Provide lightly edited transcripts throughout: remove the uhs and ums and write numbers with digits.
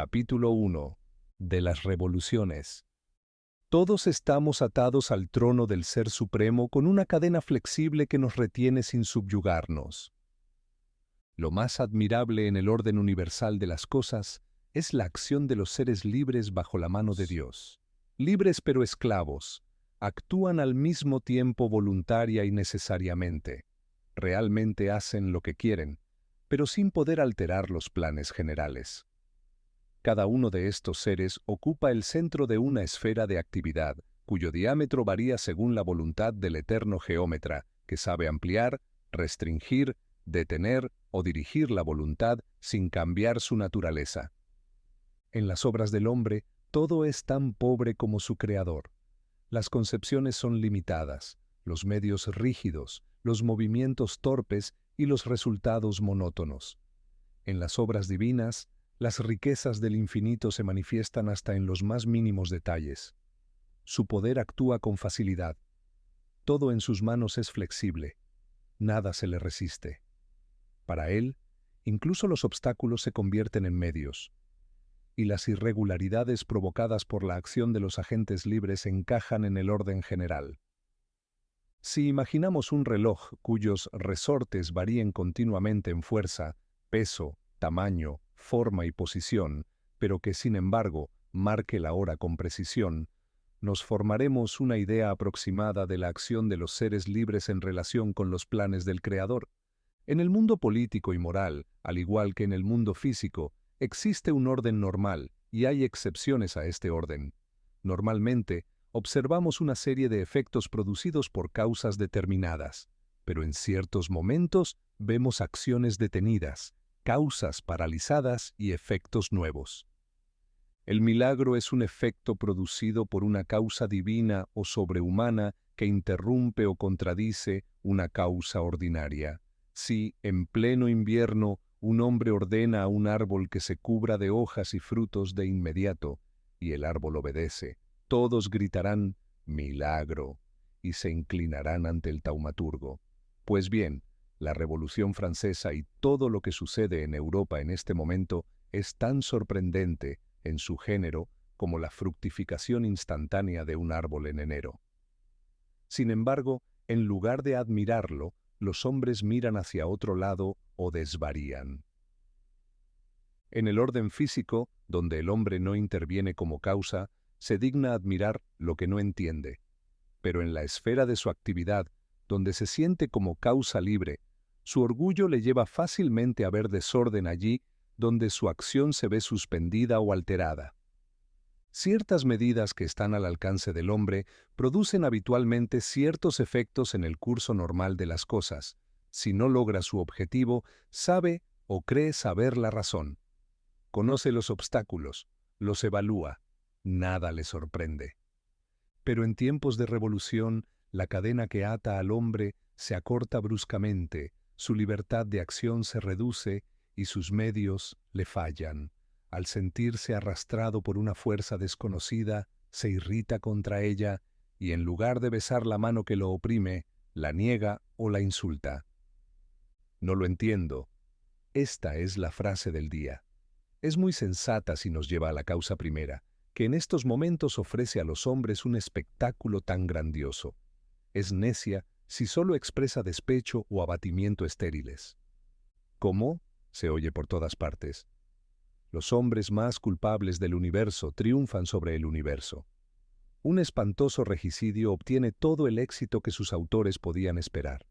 Capítulo 1. De las revoluciones. Todos estamos atados al trono del Ser Supremo con una cadena flexible que nos retiene sin subyugarnos. Lo más admirable en el orden universal de las cosas es la acción de los seres libres bajo la mano de Dios. Libres pero esclavos, actúan al mismo tiempo voluntaria y necesariamente. Realmente hacen lo que quieren, pero sin poder alterar los planes generales. Cada uno de estos seres ocupa el centro de una esfera de actividad, cuyo diámetro varía según la voluntad del eterno geómetra, que sabe ampliar, restringir, detener o dirigir la voluntad sin cambiar su naturaleza. En las obras del hombre, todo es tan pobre como su creador. Las concepciones son limitadas, los medios rígidos, los movimientos torpes y los resultados monótonos. En las obras divinas, las riquezas del infinito se manifiestan hasta en los más mínimos detalles. Su poder actúa con facilidad. Todo en sus manos es flexible. Nada se le resiste. Para él, incluso los obstáculos se convierten en medios, y las irregularidades provocadas por la acción de los agentes libres encajan en el orden general. Si imaginamos un reloj cuyos resortes varíen continuamente en fuerza, peso, tamaño, forma y posición, pero que sin embargo marque la hora con precisión, nos formaremos una idea aproximada de la acción de los seres libres en relación con los planes del Creador. En el mundo político y moral, al igual que en el mundo físico, existe un orden normal y hay excepciones a este orden. Normalmente, observamos una serie de efectos producidos por causas determinadas, pero en ciertos momentos vemos acciones detenidas, causas paralizadas y efectos nuevos. El milagro es un efecto producido por una causa divina o sobrehumana que interrumpe o contradice una causa ordinaria. Si, en pleno invierno, un hombre ordena a un árbol que se cubra de hojas y frutos de inmediato, y el árbol obedece, todos gritarán «milagro» y se inclinarán ante el taumaturgo. Pues bien, la Revolución Francesa y todo lo que sucede en Europa en este momento es tan sorprendente en su género como la fructificación instantánea de un árbol en enero. Sin embargo, en lugar de admirarlo, los hombres miran hacia otro lado o desvarían. En el orden físico, donde el hombre no interviene como causa, se digna admirar lo que no entiende. Pero en la esfera de su actividad, donde se siente como causa libre, su orgullo le lleva fácilmente a ver desorden allí donde su acción se ve suspendida o alterada. Ciertas medidas que están al alcance del hombre producen habitualmente ciertos efectos en el curso normal de las cosas. Si no logra su objetivo, sabe o cree saber la razón. Conoce los obstáculos, los evalúa, nada le sorprende. Pero en tiempos de revolución, la cadena que ata al hombre se acorta bruscamente, su libertad de acción se reduce y sus medios le fallan. Al sentirse arrastrado por una fuerza desconocida, se irrita contra ella y en lugar de besar la mano que lo oprime, la niega o la insulta. No lo entiendo. Esta es la frase del día. Es muy sensata si nos lleva a la causa primera, que en estos momentos ofrece a los hombres un espectáculo tan grandioso. Es necia si solo expresa despecho o abatimiento estériles. ¿Cómo? Se oye por todas partes. Los hombres más culpables del universo triunfan sobre el universo. Un espantoso regicidio obtiene todo el éxito que sus autores podían esperar.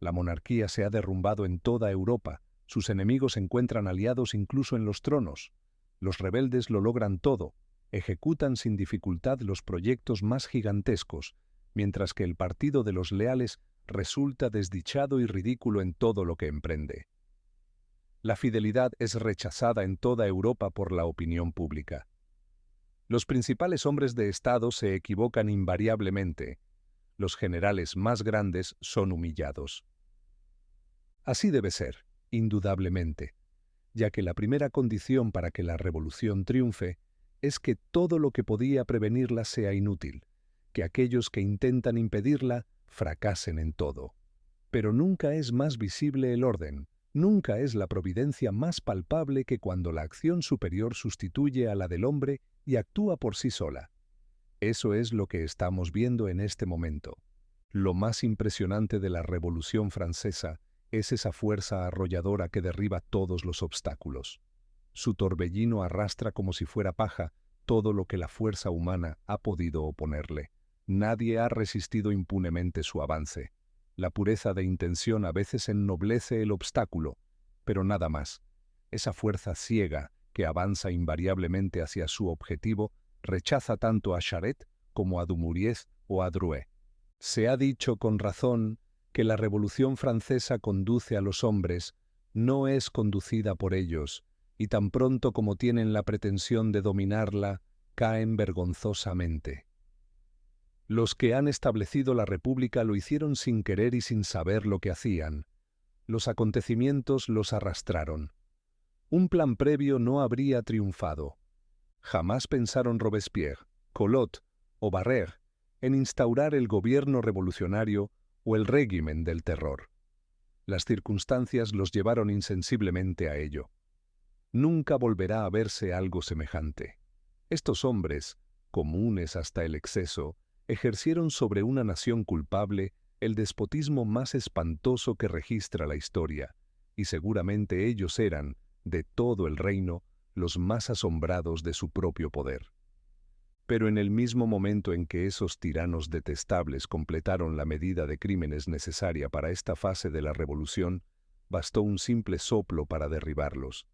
La monarquía se ha derrumbado en toda Europa, sus enemigos encuentran aliados incluso en los tronos. Los rebeldes lo logran todo, ejecutan sin dificultad los proyectos más gigantescos, mientras que el partido de los leales resulta desdichado y ridículo en todo lo que emprende. La fidelidad es rechazada en toda Europa por la opinión pública. Los principales hombres de Estado se equivocan invariablemente. Los generales más grandes son humillados. Así debe ser, indudablemente, ya que la primera condición para que la revolución triunfe es que todo lo que podía prevenirla sea inútil, que aquellos que intentan impedirla fracasen en todo. Pero nunca es más visible el orden, Nunca es la providencia más palpable que cuando la acción superior sustituye a la del hombre y actúa por sí sola. Eso es lo que estamos viendo en este momento. Lo más impresionante de la Revolución Francesa es esa fuerza arrolladora que derriba todos los obstáculos. Su torbellino arrastra como si fuera paja todo lo que la fuerza humana ha podido oponerle. Nadie ha resistido impunemente su avance. La pureza de intención a veces ennoblece el obstáculo, pero nada más. Esa fuerza ciega que avanza invariablemente hacia su objetivo rechaza tanto a Charette como a Dumouriez o a Drouet. Se ha dicho con razón que la Revolución Francesa conduce a los hombres, no es conducida por ellos, y tan pronto como tienen la pretensión de dominarla, caen vergonzosamente. Los que han establecido la República lo hicieron sin querer y sin saber lo que hacían. Los acontecimientos los arrastraron. Un plan previo no habría triunfado. Jamás pensaron Robespierre, Collot o Barrère en instaurar el gobierno revolucionario o el régimen del terror. Las circunstancias los llevaron insensiblemente a ello. Nunca volverá a verse algo semejante. Estos hombres, comunes hasta el exceso, ejercieron sobre una nación culpable el despotismo más espantoso que registra la historia, y seguramente ellos eran, de todo el reino, los más asombrados de su propio poder. Pero en el mismo momento en que esos tiranos detestables completaron la medida de crímenes necesaria para esta fase de la revolución, bastó un simple soplo para derribarlos.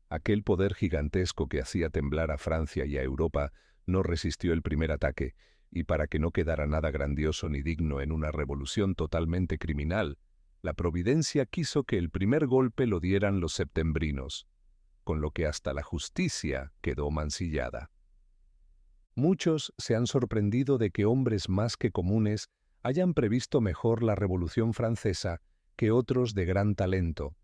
Aquel poder gigantesco que hacía temblar a Francia y a Europa no resistió el primer ataque, y para que no quedara nada grandioso ni digno en una revolución totalmente criminal, la providencia quiso que el primer golpe lo dieran los septembrinos, con lo que hasta la justicia quedó mancillada. Muchos se han sorprendido de que hombres más que comunes hayan previsto mejor la Revolución Francesa que otros de gran talento,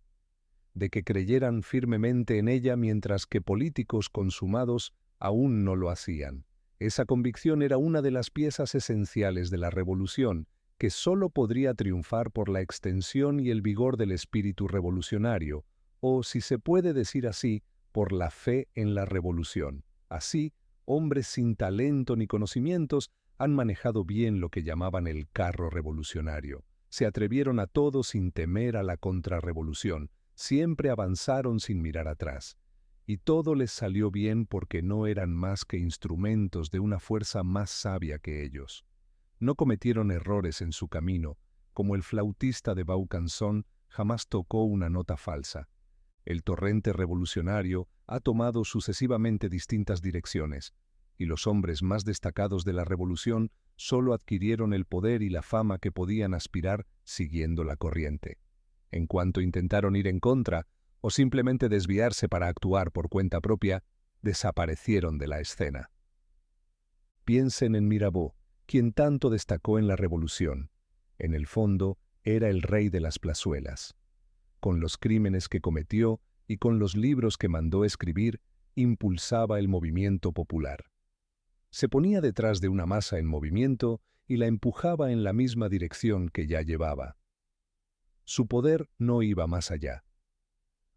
de que creyeran firmemente en ella mientras que políticos consumados aún no lo hacían. Esa convicción era una de las piezas esenciales de la revolución, que sólo podría triunfar por la extensión y el vigor del espíritu revolucionario, o, si se puede decir así, por la fe en la revolución. Así, hombres sin talento ni conocimientos han manejado bien lo que llamaban el carro revolucionario. Se atrevieron a todo sin temer a la contrarrevolución, siempre avanzaron sin mirar atrás. Y todo les salió bien porque no eran más que instrumentos de una fuerza más sabia que ellos. No cometieron errores en su camino, como el flautista de Vaucanson jamás tocó una nota falsa. El torrente revolucionario ha tomado sucesivamente distintas direcciones, y los hombres más destacados de la revolución solo adquirieron el poder y la fama que podían aspirar siguiendo la corriente. En cuanto intentaron ir en contra, o simplemente desviarse para actuar por cuenta propia, desaparecieron de la escena. Piensen en Mirabeau, quien tanto destacó en la Revolución. En el fondo, era el rey de las plazuelas. Con los crímenes que cometió y con los libros que mandó escribir, impulsaba el movimiento popular. Se ponía detrás de una masa en movimiento y la empujaba en la misma dirección que ya llevaba. Su poder no iba más allá.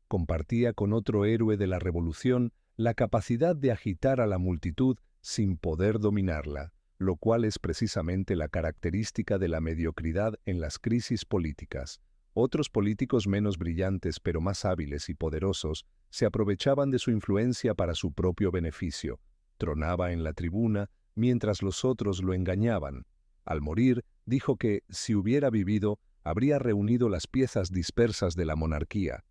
Compartía con otro héroe de la Revolución la capacidad de agitar a la multitud sin poder dominarla, lo cual es precisamente la característica de la mediocridad en las crisis políticas. Otros políticos menos brillantes pero más hábiles y poderosos se aprovechaban de su influencia para su propio beneficio. Tronaba en la tribuna mientras los otros lo engañaban. Al morir, dijo que, si hubiera vivido, habría reunido las piezas dispersas de la monarquía.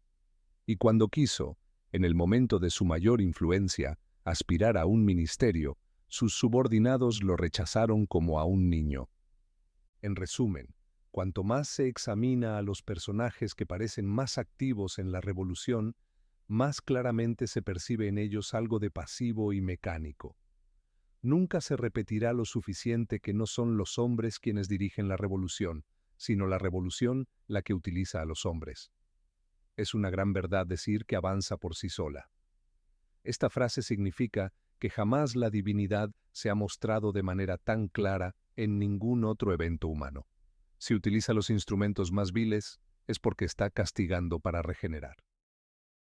Y cuando quiso, en el momento de su mayor influencia, aspirar a un ministerio, sus subordinados lo rechazaron como a un niño. En resumen, cuanto más se examina a los personajes que parecen más activos en la revolución, más claramente se percibe en ellos algo de pasivo y mecánico. Nunca se repetirá lo suficiente que no son los hombres quienes dirigen la revolución, sino la revolución la que utiliza a los hombres. Es una gran verdad decir que avanza por sí sola. Esta frase significa que jamás la divinidad se ha mostrado de manera tan clara en ningún otro evento humano. Si utiliza los instrumentos más viles, es porque está castigando para regenerar.